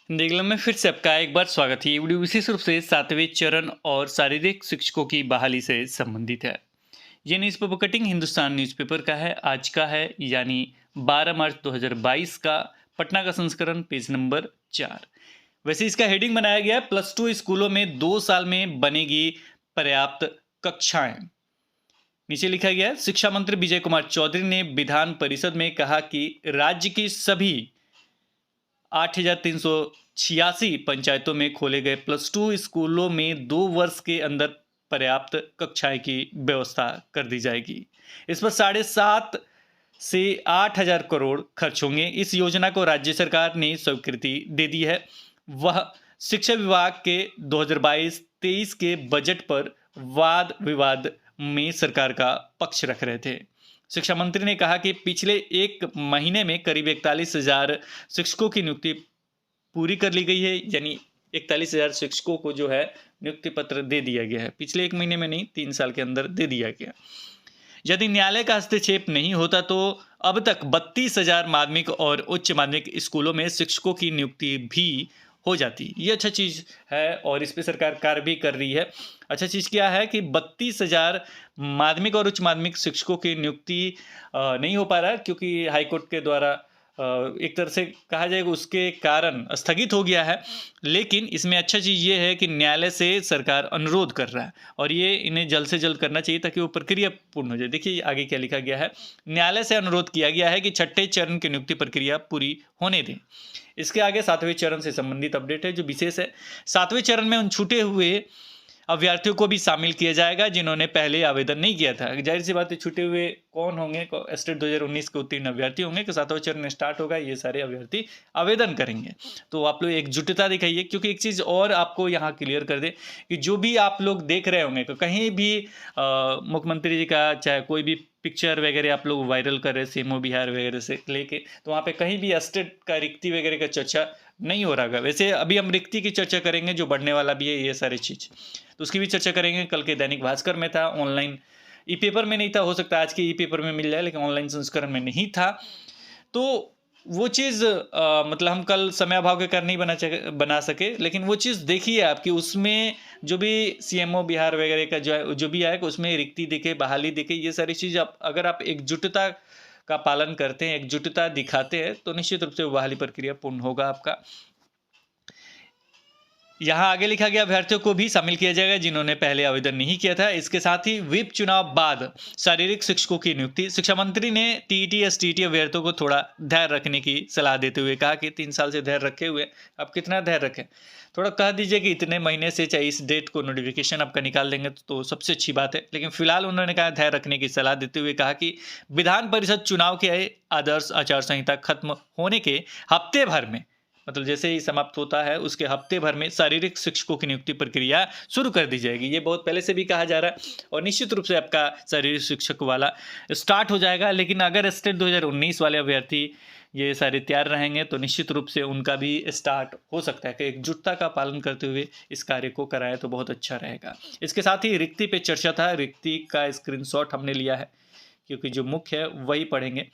देगलम में फिर से आपका एक बार स्वागत है। ये वीडियो विशेष रूप से 7वें चरण और शारीरिक शिक्षकों की बहाली से संबंधित है। ये न्यूज़पेपर कटिंग हिंदुस्तान न्यूज़पेपर का है, आज का है यानी 12 मार्च 2022 का, पटना का संस्करण, पेज नंबर 4। वैसे इसका हेडिंग बनाया गया है +2 स्कूलों में 2 साल में बनेगी पर्याप्त कक्षाएं। नीचे लिखा गया है, शिक्षा मंत्री विजय कुमार चौधरी ने विधान परिषद में कहा कि राज्य की सभी 8,386 पंचायतों में खोले गए +2 स्कूलों में 2 वर्ष के अंदर पर्याप्त कक्षाएं की व्यवस्था कर दी जाएगी। इस पर 7.5 से 8,000 करोड़ खर्च होंगे। इस योजना को राज्य सरकार ने स्वीकृति दे दी है। वह शिक्षा विभाग के 2022-23 के बजट पर वाद विवाद में सरकार का पक्ष रख रहे थे। शिक्षा मंत्री ने कहा कि पिछले एक महीने में करीब 41,000 शिक्षकों की नियुक्ति पूरी कर ली गई है, यानी 41,000 शिक्षकों को जो है नियुक्ति पत्र दे दिया गया है। पिछले एक महीने में नहीं, 3 साल के अंदर दे दिया गया। यदि न्यायालय का हस्तक्षेप नहीं होता तो अब तक 32,000 माध्यमिक और उच्च माध्यमिक स्कूलों में शिक्षकों की नियुक्ति भी हो जाती। ये अच्छा चीज़ है और इस पे सरकार कार्य भी कर रही है। अच्छा चीज़ क्या है कि 32,000 माध्यमिक और उच्च माध्यमिक शिक्षकों की नियुक्ति नहीं हो पा रहा है, क्योंकि हाईकोर्ट के द्वारा एक तरह से कहा जाएगा उसके कारण स्थगित हो गया है। लेकिन इसमें अच्छा चीज़ ये है कि न्यायालय से सरकार अनुरोध कर रहा है और ये इन्हें जल्द से जल्द करना चाहिए ताकि वो प्रक्रिया पूर्ण हो जाए। देखिए आगे क्या लिखा गया है, न्यायालय से अनुरोध किया गया है कि छठे चरण की नियुक्ति प्रक्रिया पूरी होने दें। इसके आगे 7वें चरण से संबंधित अपडेट है जो विशेष है। 7वें चरण में उन छूटे हुए अभ्यर्थियों को भी शामिल किया जाएगा जिन्होंने पहले आवेदन नहीं किया था। जाहिर सी बात है, छूटे हुए कौन होंगे? स्टेट 2019 के उत्तीर्ण अभ्यर्थी होंगे कि 7वां चरण स्टार्ट होगा, ये सारे अभ्यर्थी आवेदन करेंगे। तो आप लोग एकजुटता दिखाइए, क्योंकि एक चीज़ और आपको यहाँ क्लियर कर दे कि जो भी आप लोग देख रहे होंगे तो कहीं भी मुख्यमंत्री जी का चाहे कोई भी पिक्चर वगैरह आप लोग वायरल कर रहे सीएमओ बिहार वगैरह से लेके, तो वहाँ पे कहीं भी स्टेट का रिक्ति वगैरह का चर्चा नहीं हो रहा है। वैसे अभी हम रिक्ति की चर्चा करेंगे जो बढ़ने वाला भी है, ये सारी चीज़ तो उसकी भी चर्चा करेंगे। कल के दैनिक भास्कर में था, ऑनलाइन ई पेपर में नहीं था, हो सकता है आज के ई पेपर में मिल जाए, लेकिन ऑनलाइन संस्करण में नहीं था। तो वो चीज़ मतलब हम कल समय अभाव के कारण नहीं बना सके, लेकिन वो चीज़ देखिए आपकी उसमें जो भी सीएमओ बिहार वगैरह का जो भी आएगा उसमें रिक्ति दिखे, बहाली दिखे, ये सारी चीज़ आप अगर आप एकजुटता का पालन करते हैं, एकजुटता दिखाते हैं, तो निश्चित रूप से बहाली प्रक्रिया पूर्ण होगा आपका। यहाँ आगे लिखा गया, अभ्यर्थियों को भी शामिल किया जाएगा जिन्होंने पहले आवेदन नहीं किया था। इसके साथ ही व्हिप चुनाव बाद शारीरिक शिक्षकों की नियुक्ति। शिक्षा मंत्री ने टीईटी एसटीईटी अभ्यर्थियों को थोड़ा धैर्य रखने की सलाह देते हुए कहा कि 3 साल से धैर्य रखे हुए, अब कितना धैर्य रखें? थोड़ा कह दीजिए कि इतने महीने से चाहे इस डेट को नोटिफिकेशन आपका निकाल देंगे तो सबसे अच्छी बात है। लेकिन फिलहाल उन्होंने कहा धैर्य रखने की सलाह देते हुए कहा कि विधान परिषद चुनाव के आदर्श आचार संहिता खत्म होने के हफ्ते भर में, मतलब जैसे ही समाप्त होता है उसके हफ्ते भर में शारीरिक शिक्षकों की नियुक्ति प्रक्रिया शुरू कर दी जाएगी। ये बहुत पहले से भी कहा जा रहा है और निश्चित रूप से आपका शारीरिक शिक्षक वाला स्टार्ट हो जाएगा। लेकिन अगर स्टेट 2019 वाले अभ्यर्थी ये सारे तैयार रहेंगे तो निश्चित रूप से उनका भी स्टार्ट हो सकता है कि एकजुटता का पालन करते हुए इस कार्य को कराएं तो बहुत अच्छा रहेगा। इसके साथ ही रिक्ति पे चर्चा था, रिक्ति का स्क्रीनशॉट हमने लिया है क्योंकि जो मुख्य है वही पढ़ेंगे।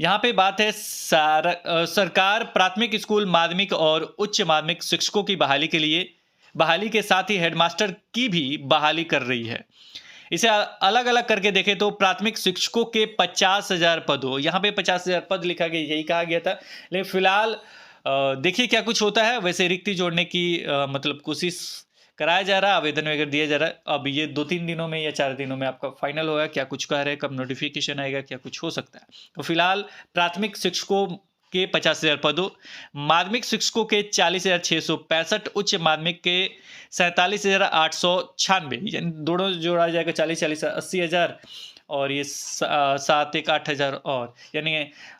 यहाँ पे बात है सरकार प्राथमिक स्कूल, माध्यमिक और उच्च माध्यमिक शिक्षकों की बहाली के लिए बहाली के साथ ही हेडमास्टर की भी बहाली कर रही है। इसे अलग अलग करके देखें तो प्राथमिक शिक्षकों के 50,000 पद हो, यहाँ पे 50,000 पद लिखा गया, यही कहा गया था। लेकिन फिलहाल देखिए क्या कुछ होता है। वैसे रिक्ति जोड़ने की मतलब कोशिश कराया जा रहा है, आवेदन वगैरह दिया जा रहा है। अब ये 2-3 दिनों में या 4 दिनों में आपका फाइनल होगा, क्या कुछ कह रहे हैं, कब नोटिफिकेशन आएगा, क्या कुछ हो सकता है। तो फिलहाल प्राथमिक शिक्षकों के 50,000 पदों, माध्यमिक शिक्षकों के 40,665, उच्च माध्यमिक के 47,896, यानी दोनों जोड़ा जाएगा 40 80,000 और ये 7 1 8,000 और यानी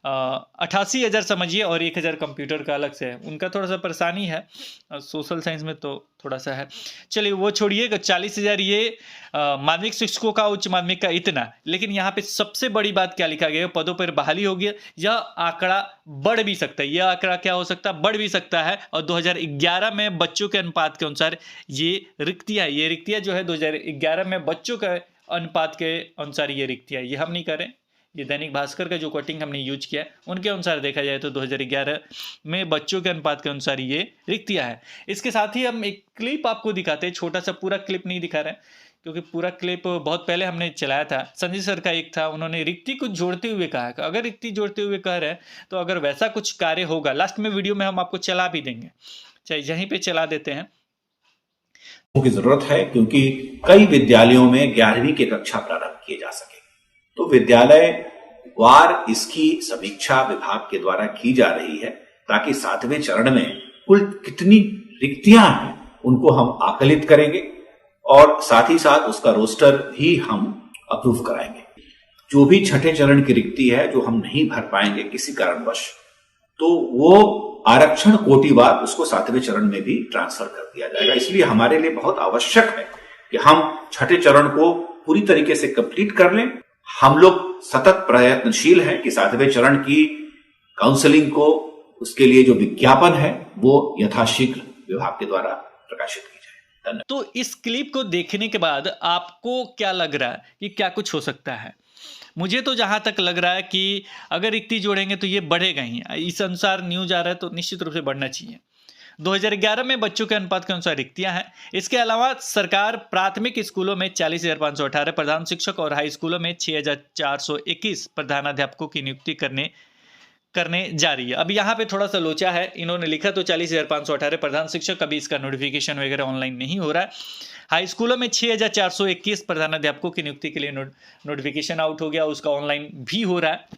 88,000 समझिए और 1,000 कंप्यूटर का अलग से है। उनका थोड़ा सा परेशानी है, सोशल साइंस में तो थोड़ा सा है। चलिए वो छोड़िए, 40,000 ये माध्यमिक शिक्षकों का, उच्च माध्यमिक का इतना। लेकिन यहाँ पे सबसे बड़ी बात क्या लिखा गया है, पदों पर बहाली होगी। यह आंकड़ा बढ़ भी सकता है, यह आंकड़ा क्या हो सकता है, बढ़ भी सकता है। और 2011 में बच्चों के अनुपात के अनुसार ये रिक्तियाँ जो है 2011 में बच्चों का अनुपात के अनुसार ये रिक्तियाँ, ये हम नहीं करें, ये दैनिक भास्कर का जो कोटिंग हमने यूज किया है उनके अनुसार देखा जाए तो 2011 में बच्चों के अनुपात के अनुसार ये रिक्तियाँ हैं। इसके साथ ही हम एक क्लिप आपको दिखाते हैं, छोटा सा, पूरा क्लिप नहीं दिखा रहे हैं क्योंकि पूरा क्लिप बहुत पहले हमने चलाया था। संजय सर का एक था, उन्होंने रिक्ति को जोड़ते हुए कहा कि अगर रिक्ति जोड़ते हुए कह रहे हैं तो अगर वैसा कुछ कार्य होगा, लास्ट में वीडियो में हम आपको चला भी देंगे, चाहे यहीं पे चला देते हैं। की जरूरत है क्योंकि कई विद्यालयों में 11वीं की कक्षा प्रारंभ किए जा सके, तो विद्यालय वार इसकी समीक्षा विभाग के द्वारा की जा रही है ताकि 7वें चरण में कुल कितनी रिक्तियां हैं उनको हम आकलित करेंगे और साथ ही साथ उसका रोस्टर भी हम अप्रूव कराएंगे। जो भी छठे चरण की रिक्ति है जो हम नहीं भर पाएंगे किसी कारणवश, तो वो आरक्षण कोटिवार उसको 7वें चरण में भी ट्रांसफर कर दिया जाएगा। इसलिए हमारे लिए बहुत आवश्यक है कि हम छठे चरण को पूरी तरीके से कंप्लीट कर लें। हम लोग सतत प्रयत्नशील हैं कि 7वें चरण की काउंसलिंग को, उसके लिए जो विज्ञापन है वो यथाशीघ्र विभाग के द्वारा प्रकाशित की जाए। धन्यवाद। तो इस क्लिप को देखने के बाद आपको क्या लग रहा है कि क्या कुछ हो सकता है? मुझे तो जहाँ तक लग रहा है कि अगर रिक्ति जोड़ेंगे तो ये बढ़ेगा ही। इस अनुसार न्यूज आ रहा है तो निश्चित रूप से बढ़ना चाहिए। 2011 में बच्चों के अनुपात के अनुसार रिक्तियां हैं। इसके अलावा सरकार प्राथमिक स्कूलों में 40,518 प्रधान शिक्षक और हाई स्कूलों में 6,421 प्रधानाध्यापकों की नियुक्ति करने जा रही है। अब यहाँ पे थोड़ा सा लोचा है, इन्होंने लिखा तो 40,518 प्रधान शिक्षक, अभी इसका नोटिफिकेशन वगैरह ऑनलाइन नहीं हो रहा है। हाई स्कूलों में 6,421 प्रधानाध्यापकों की नियुक्ति के लिए नोटिफिकेशन आउट हो गया, उसका ऑनलाइन भी हो रहा है,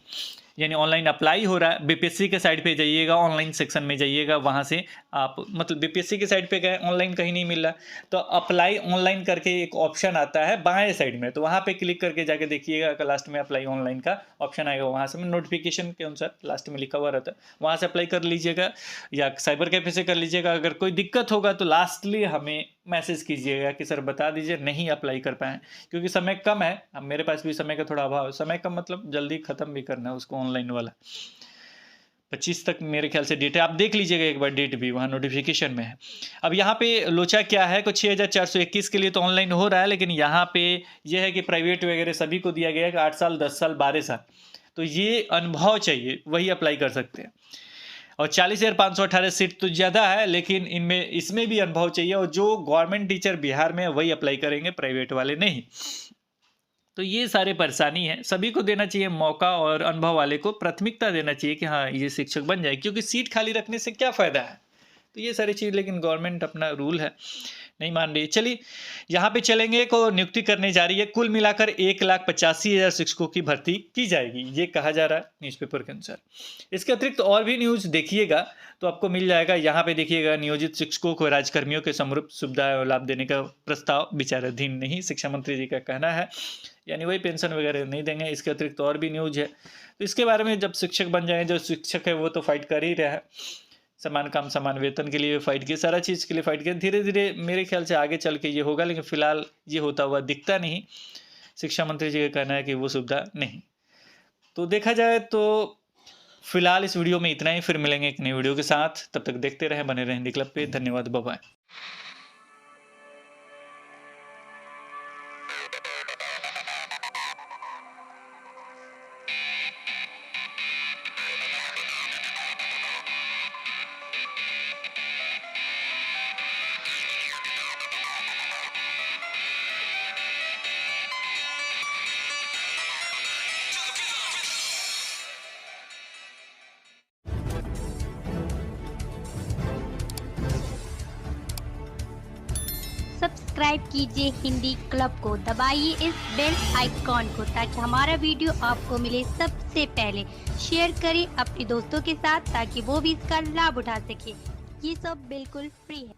यानी ऑनलाइन अप्लाई हो रहा है। बीपीएससी के साइट पे जाइएगा, ऑनलाइन सेक्शन में जाइएगा, वहाँ से आप, मतलब बीपीएससी के साइट पे गए, ऑनलाइन कहीं नहीं मिल रहा, तो अप्लाई ऑनलाइन करके एक ऑप्शन आता है बाएं साइड में, तो वहाँ पे क्लिक करके जाके देखिएगा कि लास्ट में अप्लाई ऑनलाइन का ऑप्शन आएगा। वहाँ से नोटिफिकेशन के अनुसार लास्ट में लिखा हुआ रहता है, वहाँ से अप्लाई कर लीजिएगा या साइबर कैफे से कर लीजिएगा। अगर कोई दिक्कत होगा तो लास्टली हमें मैसेज कीजिएगा कि सर बता दीजिए नहीं अप्लाई कर पाए, क्योंकि समय कम है। अब मेरे पास भी समय का थोड़ा अभाव है, समय कम मतलब जल्दी ख़त्म भी करना है उसको, ऑनलाइन वाला 25 तक मेरे ख्याल से डेट है, आप देख लीजिएगा एक बार, डेट भी वहाँ नोटिफिकेशन में है। अब यहाँ पे लोचा क्या है, कुछ 6,421 के लिए तो ऑनलाइन हो रहा है, लेकिन यहाँ पे यह है कि प्राइवेट वगैरह सभी को दिया गया है कि 8 साल 10 साल 12 साल, तो ये अनुभव चाहिए, वही अप्लाई कर सकते हैं। और 40,518 सीट तो ज़्यादा है, लेकिन इसमें भी अनुभव चाहिए, और जो गवर्नमेंट टीचर बिहार में है वही अप्लाई करेंगे, प्राइवेट वाले नहीं। तो ये सारे परेशानी है, सभी को देना चाहिए मौका, और अनुभव वाले को प्राथमिकता देना चाहिए कि हाँ ये शिक्षक बन जाए, क्योंकि सीट खाली रखने से क्या फ़ायदा है। तो ये सारी चीज़, लेकिन गवर्नमेंट अपना रूल है नहीं मान रही। चलिए यहाँ पे चलेंगे, को नियुक्ति करने जा रही है, कुल मिलाकर 1,85,000 शिक्षकों की भर्ती की जाएगी, ये कहा जा रहा है न्यूज़पेपर के अनुसार। इसके अतिरिक्त और भी न्यूज़ देखिएगा तो आपको मिल जाएगा। यहाँ पे देखिएगा, नियोजित शिक्षकों को राजकर्मियों के समरूप सुविधाएं और लाभ देने का प्रस्ताव विचाराधीन नहीं, शिक्षा मंत्री जी का कहना है, यानी वही पेंशन वगैरह नहीं देंगे। इसके अतिरिक्त और भी न्यूज़ है, तो इसके बारे में जब शिक्षक बन जाए, जो शिक्षक है वो तो फाइट कर ही रहा है, समान काम समान वेतन के लिए फाइट किया, सारा चीज़ के लिए फाइट किया। धीरे धीरे मेरे ख्याल से आगे चल के ये होगा, लेकिन फिलहाल ये होता हुआ दिखता नहीं। शिक्षा मंत्री जी का कहना है कि वो सुविधा नहीं। तो देखा जाए तो फिलहाल इस वीडियो में इतना ही, फिर मिलेंगे एक नई वीडियो के साथ। तब तक देखते रहें, बने रहें हिंदी क्लब पे। धन्यवाद, बाय बाय। सब्सक्राइब कीजिए हिंदी क्लब को, दबाइए इस बेल आइकॉन को ताकि हमारा वीडियो आपको मिले सबसे पहले। शेयर करें अपने दोस्तों के साथ ताकि वो भी इसका लाभ उठा सके। ये सब बिल्कुल फ्री है।